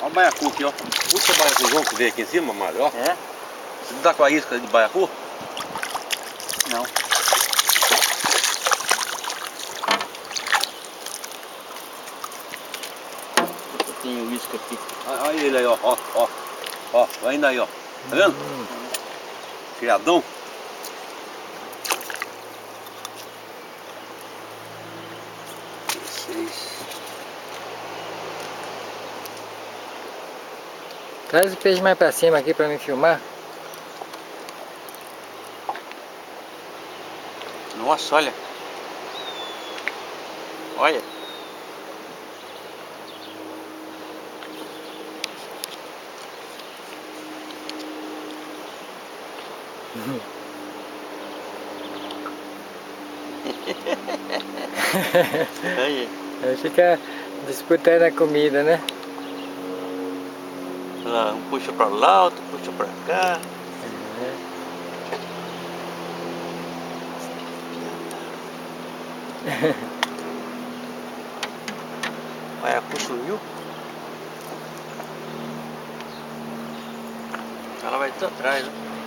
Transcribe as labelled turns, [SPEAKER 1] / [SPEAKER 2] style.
[SPEAKER 1] Olha o baiacu aqui, ó. Puxa o baiacuzão que veio aqui em cima, Mário, ó.
[SPEAKER 2] É?
[SPEAKER 1] Você não tá com a isca de baiacu?
[SPEAKER 2] Não. Eu tenho isca aqui.
[SPEAKER 1] Olha ele aí, ó. Ó, vai indo aí, ó. Tá vendo? Criadão.
[SPEAKER 3] Traz o peixe mais pra cima aqui pra me filmar.
[SPEAKER 2] Nossa, olha. Olha. Aí.
[SPEAKER 3] Aí fica disputando a comida, né?
[SPEAKER 2] Olha lá, um puxa pra lá, outro puxa pra cá. Baiacu sumiu. Ela vai estar atrás, né?